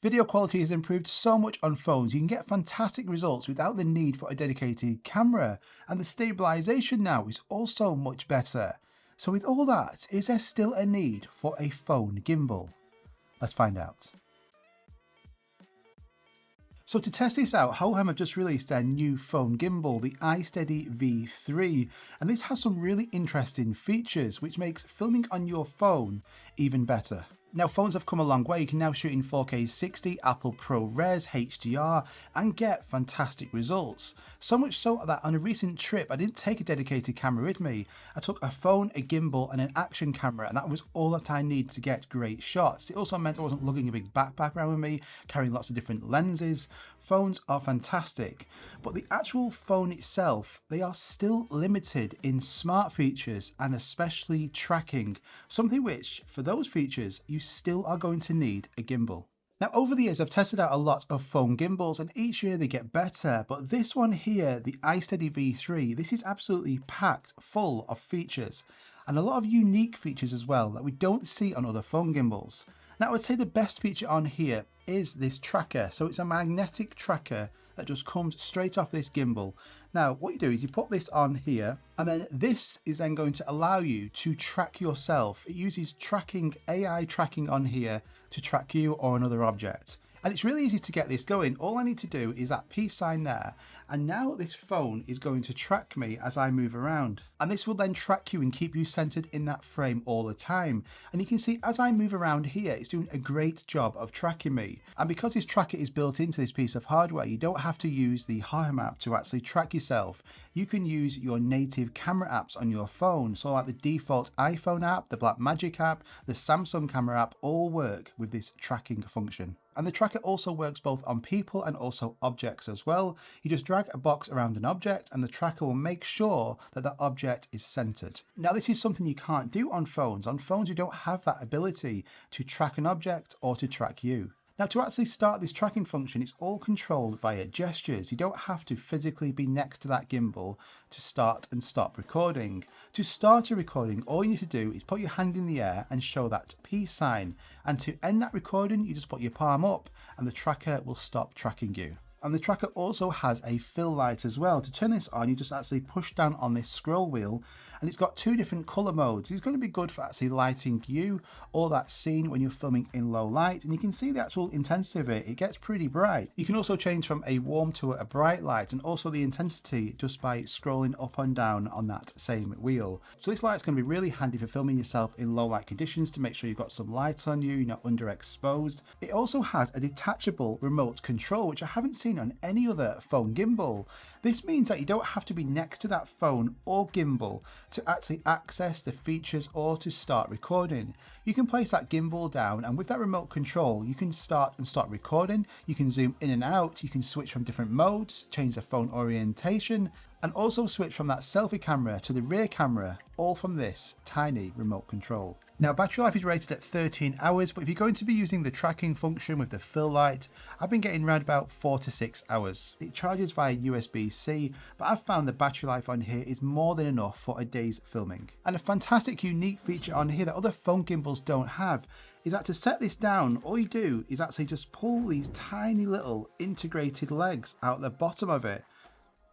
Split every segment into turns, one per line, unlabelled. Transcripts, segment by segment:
Video quality has improved so much on phones. You can get fantastic results without the need for a dedicated camera, and the stabilization now is also much better. So with all that, is there still a need for a phone gimbal? Let's find out. So to test this out, Hohem have just released their new phone gimbal, the iSteady V3, and this has some really interesting features which makes filming on your phone even better. Now phones have come a long way. You can now shoot in 4K 60, Apple ProRes, HDR and get fantastic results. So much so that on a recent trip I didn't take a dedicated camera with me. I took a phone, a gimbal and an action camera, and that was all that I needed to get great shots. It also meant I wasn't lugging a big backpack around with me, carrying lots of different lenses. Phones are fantastic, but the actual phone itself, they are still limited in smart features and especially tracking, something which for those features you still are going to need a gimbal. Now over the years I've tested out a lot of phone gimbals and each year they get better, but this one here, the iSteady V3, this is absolutely packed full of features and a lot of unique features as well that we don't see on other phone gimbals. Now I would say the best feature on here is this tracker. So it's a magnetic tracker that just comes straight off this gimbal. Now what you do is you put this on here, and then this is then going to allow you to track yourself. It uses tracking, AI tracking on here to track you or another object. And it's really easy to get this going. All I need to do is that peace sign there. And now this phone is going to track me as I move around. And this will then track you and keep you centered in that frame all the time. And you can see as I move around here, it's doing a great job of tracking me. And because this tracker is built into this piece of hardware, you don't have to use the Hohem app to actually track yourself. You can use your native camera apps on your phone. So like the default iPhone app, the Blackmagic app, the Samsung camera app all work with this tracking function. And the tracker also works both on people and also objects as well. You just drag a box around an object and the tracker will make sure that that object is centered. Now this is something you can't do on phones. On phones you don't have that ability to track an object or to track you. Now to actually start this tracking function, it's all controlled via gestures. You don't have to physically be next to that gimbal to start and stop recording. To start a recording, all you need to do is put your hand in the air and show that peace sign. And to end that recording, you just put your palm up and the tracker will stop tracking you. And the tracker also has a fill light as well. To turn this on, you just actually push down on this scroll wheel, and it's got two different color modes. It's going to be good for actually lighting you or that scene when you're filming in low light. And you can see the actual intensity of it. It gets pretty bright. You can also change from a warm to a bright light, and also the intensity just by scrolling up and down on that same wheel. So this light's going to be really handy for filming yourself in low light conditions to make sure you've got some light on you, you're not underexposed. It also has a detachable remote control, which I haven't seen on any other phone gimbal. This means that you don't have to be next to that phone or gimbal to actually access the features or to start recording. You can place that gimbal down, and with that remote control you can start and stop recording. You can zoom in and out, you can switch from different modes, change the phone orientation, and also switch from that selfie camera to the rear camera, all from this tiny remote control. Now battery life is rated at 13 hours, but if you're going to be using the tracking function with the fill light, I've been getting around about 4 to 6 hours. It charges via USB-C, but I've found the battery life on here is more than enough for a day's filming. And a fantastic unique feature on here that other phone gimbals don't have is that to set this down, all you do is actually just pull these tiny little integrated legs out the bottom of it.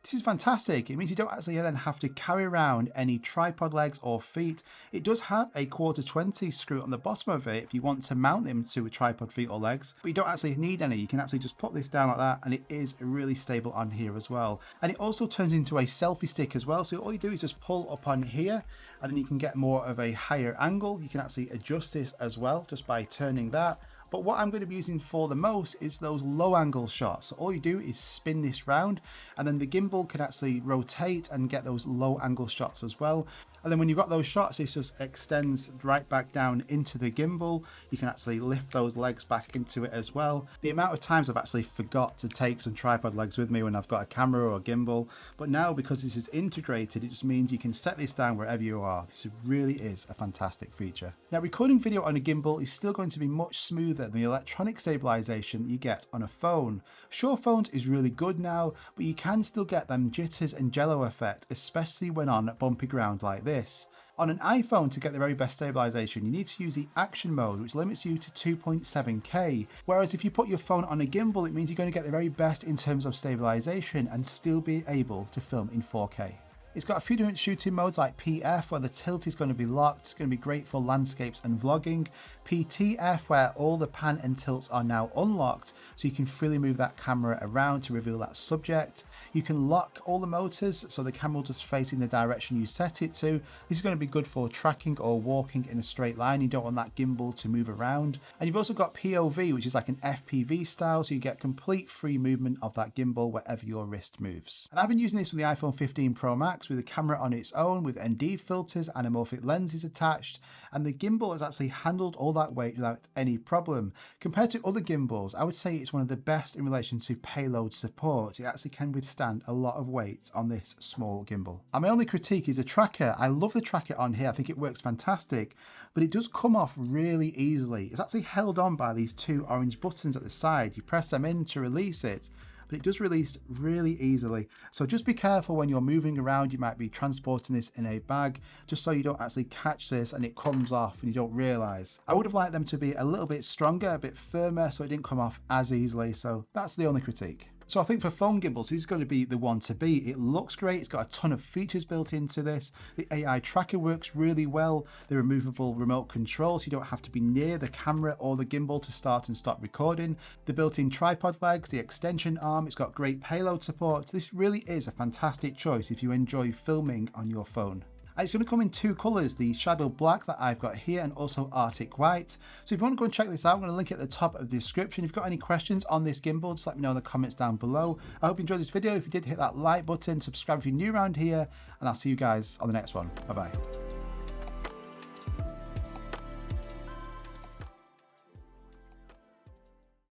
This is fantastic. It means you don't actually then have to carry around any tripod legs or feet. It does have a 1/4 screw on the bottom of it if you want to mount them to a tripod feet or legs, but you don't actually need any. You can actually just put this down like that, and it is really stable on here as well. And it also turns into a selfie stick as well. So all you do is just pull up on here, and then you can get more of a higher angle. You can actually adjust this as well just by turning that. But what I'm going to be using for the most is those low angle shots. So all you do is spin this round, and then the gimbal can actually rotate and get those low angle shots as well. And then when you've got those shots, it just extends right back down into the gimbal. You can actually lift those legs back into it as well. The amount of times I've actually forgot to take some tripod legs with me when I've got a camera or a gimbal. But now, because this is integrated, it just means you can set this down wherever you are. This really is a fantastic feature. Now, recording video on a gimbal is still going to be much smoother than the electronic stabilization that you get on a phone. Sure, phones is really good now, but you can still get them jitters and jello effect, especially when on bumpy ground like this. On an iPhone, to get the very best stabilization, you need to use the action mode, which limits you to 2.7K. Whereas if you put your phone on a gimbal, it means you're going to get the very best in terms of stabilization and still be able to film in 4K. It's got a few different shooting modes like PF, where the tilt is going to be locked. It's going to be great for landscapes and vlogging. PTF, where all the pan and tilts are now unlocked, so you can freely move that camera around to reveal that subject. You can lock all the motors, so the camera will just face in the direction you set it to. This is going to be good for tracking or walking in a straight line. You don't want that gimbal to move around. And you've also got POV, which is like an FPV style, so you get complete free movement of that gimbal wherever your wrist moves. And I've been using this with the iPhone 15 Pro Max with the camera on its own, with ND filters, anamorphic lenses attached, and the gimbal has actually handled all that weight without any problem. Compared to other gimbals, I would say it's one of the best in relation to payload support. It actually can withstand a lot of weight on this small gimbal. And my only critique is the tracker. I love the tracker on here. I think it works fantastic, but it does come off really easily. It's actually held on by these two orange buttons at the side. You press them in to release it, but it does release really easily. So just be careful when you're moving around. You might be transporting this in a bag, just so you don't actually catch this and it comes off and you don't realize. I would have liked them to be a little bit stronger, a bit firmer, so it didn't come off as easily. So that's the only critique. So I think for phone gimbals, this is going to be the one to be. It looks great. It's got a ton of features built into this. The AI tracker works really well. The removable remote control, so you don't have to be near the camera or the gimbal to start and stop recording. The built-in tripod legs, the extension arm, it's got great payload support. This really is a fantastic choice if you enjoy filming on your phone. And it's going to come in two colours, the shadow black that I've got here and also Arctic white. So if you want to go and check this out, I'm going to link it at the top of the description. If you've got any questions on this gimbal, just let me know in the comments down below. I hope you enjoyed this video. If you did, hit that like button, subscribe if you're new around here, and I'll see you guys on the next one. Bye bye.